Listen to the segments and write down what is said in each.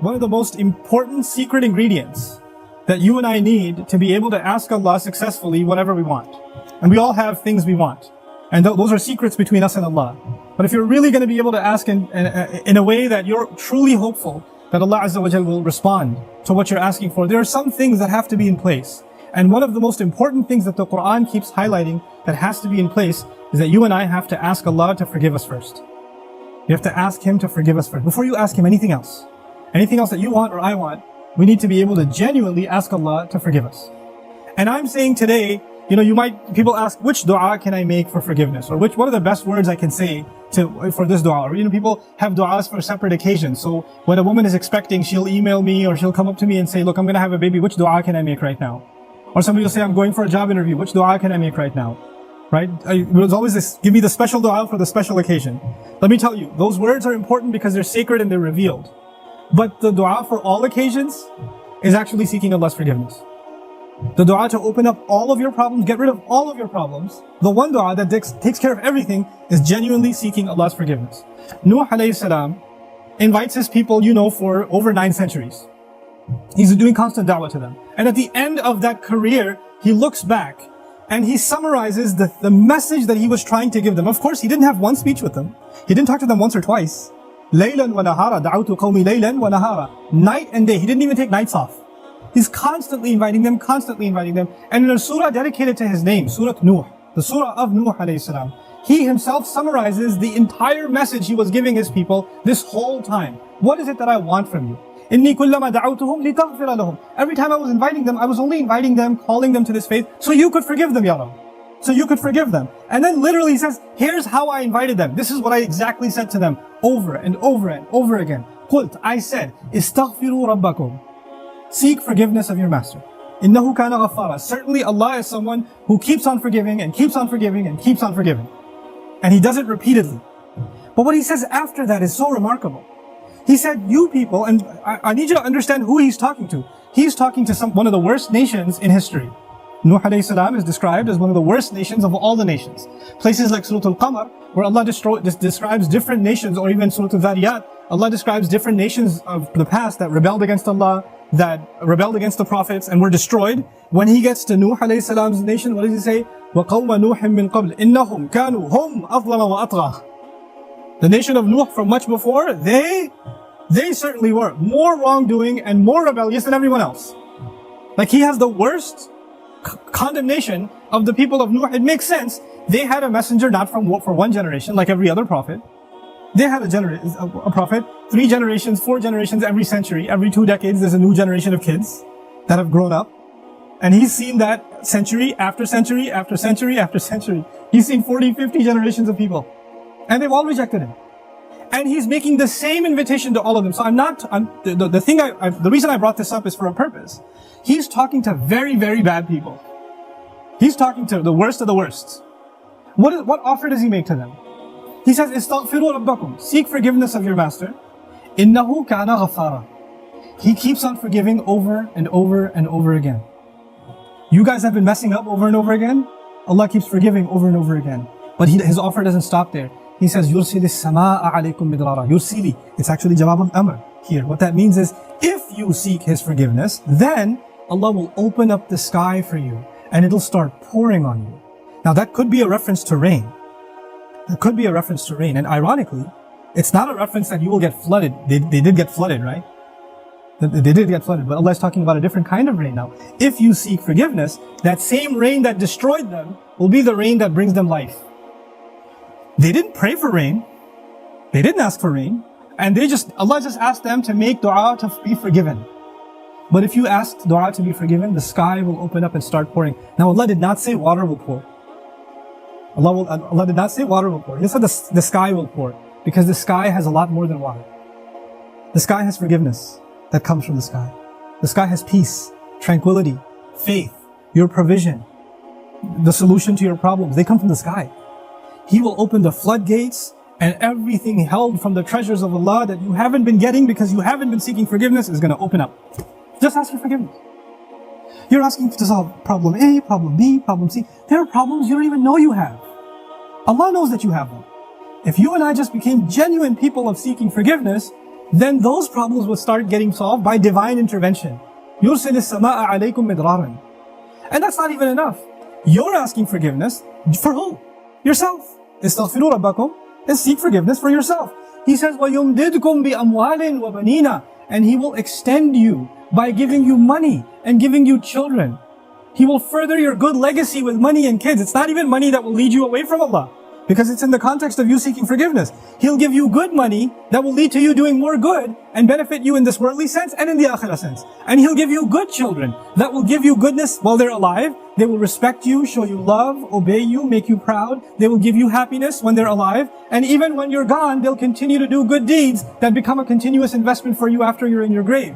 one of the most important secret ingredients that you and I need to be able to ask Allah successfully whatever we want. And we all have things we want. And those are secrets between us and Allah. But if you're really going to be able to ask in a way that you're truly hopeful that Allah Azza wa Jal will respond to what you're asking for, there are some things that have to be in place. And one of the most important things that the Quran keeps highlighting that has to be in place is that you and I have to ask Allah to forgive us first. You have to ask Him to forgive us first. Before you ask Him anything else that you want or I want, we need to be able to genuinely ask Allah to forgive us. And I'm saying today, people ask, which dua can I make for forgiveness? Or what are the best words I can say for this dua? Or, people have duas for separate occasions. So when a woman is expecting, she'll email me or she'll come up to me and say, look, I'm going to have a baby. Which dua can I make right now? Or somebody will say, I'm going for a job interview. Which dua can I make right now? Right? There's always this, give me the special dua for the special occasion. Let me tell you, those words are important because they're sacred and they're revealed. But the dua for all occasions is actually seeking Allah's forgiveness. The dua to open up all of your problems, get rid of all of your problems. The one dua that takes care of everything is genuinely seeking Allah's forgiveness. Nuh alayhi salam invites his people, for over 9 centuries. He's doing constant da'wah to them. And at the end of that career, he looks back and he summarizes the message that he was trying to give them. Of course, he didn't have one speech with them. He didn't talk to them once or twice. Laylan wa nahara, da'awtu qawmi laylan wa nahara. Night and day. He didn't even take nights off. He's constantly inviting them. And in a surah dedicated to his name, Surah Nuh, the surah of Nuh alayhi salam, he himself summarizes the entire message he was giving his people this whole time. What is it that I want from you? إِنِّي كُلَّمَا دَعَوْتُهُمْ لِتَغْفِرَ لَهُمْ. Every time I was inviting them, I was only inviting them, calling them to this faith, so you could forgive them, Ya Rabb. So you could forgive them. And then literally he says, here's how I invited them. This is what I exactly said to them over and over and over again. قُلْت, I said, إِسْتَغْفِرُوا رَبَّكُمْ. Seek forgiveness of your master. إِنَّهُ كَانَ غَفَّارًا. Certainly Allah is someone who keeps on forgiving and keeps on forgiving and keeps on forgiving. And He does it repeatedly. But what He says after that is so remarkable. He said, you people, and I need you to understand who He's talking to. He's talking to one of the worst nations in history. Nuh alayhi salam is described as one of the worst nations of all the nations. Places like Surah Al-Qamar, where Allah describes different nations, or even Surah Al-Dhariyat, Allah describes different nations of the past that rebelled against Allah, that rebelled against the prophets and were destroyed. When He gets to Nuh alayhi salam's nation, what does He say? وَقَوْمَ نُوحٍ مِّن قَبْلِ إِنَّهُمْ كَانُوا هُمْ أَظْلَمَ وَأَطْغَى. The nation of Nuh from much before, they certainly were more wrongdoing and more rebellious than everyone else. Like He has the worst condemnation of the people of Nuh. It makes sense. They had a messenger not for one generation, like every other prophet. They had a prophet, 3 generations, 4 generations every century. Every 2 decades, there's a new generation of kids that have grown up. And he's seen that century after century after century after century. He's seen 40, 50 generations of people. And they've all rejected Him. And He's making the same invitation to all of them. So the reason I brought this up is for a purpose. He's talking to very, very bad people. He's talking to the worst of the worst. What offer does He make to them? He says, "Istaghfiru rabbakum." Seek forgiveness of your master. Innahu kana ghaffara. He keeps on forgiving over and over and over again. You guys have been messing up over and over again. Allah keeps forgiving over and over again. But His offer doesn't stop there. He says, "Yursili as-samaa'a alaykum midrara." Yursili. It's actually jawab al-amr here. What that means is, if you seek His forgiveness, then Allah will open up the sky for you and it'll start pouring on you. Now that could be a reference to rain. It could be a reference to rain. And ironically, it's not a reference that you will get flooded. They did get flooded, right? They did get flooded. But Allah is talking about a different kind of rain now. If you seek forgiveness, that same rain that destroyed them will be the rain that brings them life. They didn't pray for rain. They didn't ask for rain. And Allah just asked them to make dua to be forgiven. But if you ask dua to be forgiven, the sky will open up and start pouring. Now Allah did not say water will pour. Allah did not say water will pour. He said the sky will pour. Because the sky has a lot more than water. The sky has forgiveness that comes from the sky. The sky has peace, tranquility, faith, your provision, the solution to your problems. They come from the sky. He will open the floodgates, and everything held from the treasures of Allah that you haven't been getting because you haven't been seeking forgiveness is going to open up. Just ask for forgiveness. You're asking to solve problem A, problem B, problem C. There are problems you don't even know you have. Allah knows that you have them. If you and I just became genuine people of seeking forgiveness, then those problems will start getting solved by divine intervention. يُرْسِلِ السَّمَاءَ عَلَيْكُمْ مِدْرَارًا. And that's not even enough. You're asking forgiveness for who? Yourself. استغفروا ربكم, and seek forgiveness for yourself. He says, وَيُمْدِدْكُمْ بِأَمْوَالٍ وَبَنِينَ, and He will extend you by giving you money and giving you children. He will further your good legacy with money and kids. It's not even money that will lead you away from Allah, because it's in the context of you seeking forgiveness. He'll give you good money that will lead to you doing more good and benefit you in this worldly sense and in the akhirah sense. And He'll give you good children that will give you goodness while they're alive. They will respect you, show you love, obey you, make you proud. They will give you happiness when they're alive. And even when you're gone, they'll continue to do good deeds that become a continuous investment for you after you're in your grave.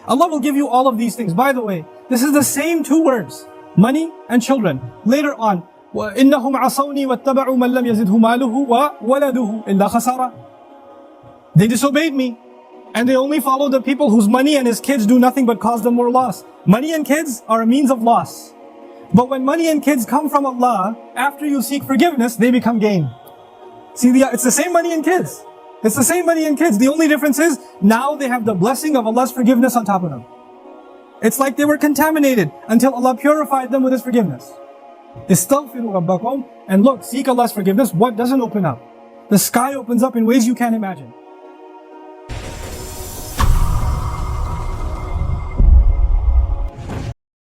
Allah will give you all of these things. By the way, this is the same two words, money and children. Later on, وَإِنَّهُمْ عَصَوْنِي وَاتَّبَعُوا مَنْ لَمْ يَزِدْهُ مَالُهُ وَوَلَدُهُ إِلَّا خَسَارًا. They disobeyed me, and they only followed the people whose money and his kids do nothing but cause them more loss. Money and kids are a means of loss. But when money and kids come from Allah, after you seek forgiveness, they become gain. See, it's the same money and kids. It's the same money and kids. The only difference is, now they have the blessing of Allah's forgiveness on top of them. It's like they were contaminated until Allah purified them with His forgiveness. Istaghfiru rabbakum, and look, seek Allah's forgiveness. What doesn't open up? The sky opens up in ways you can't imagine.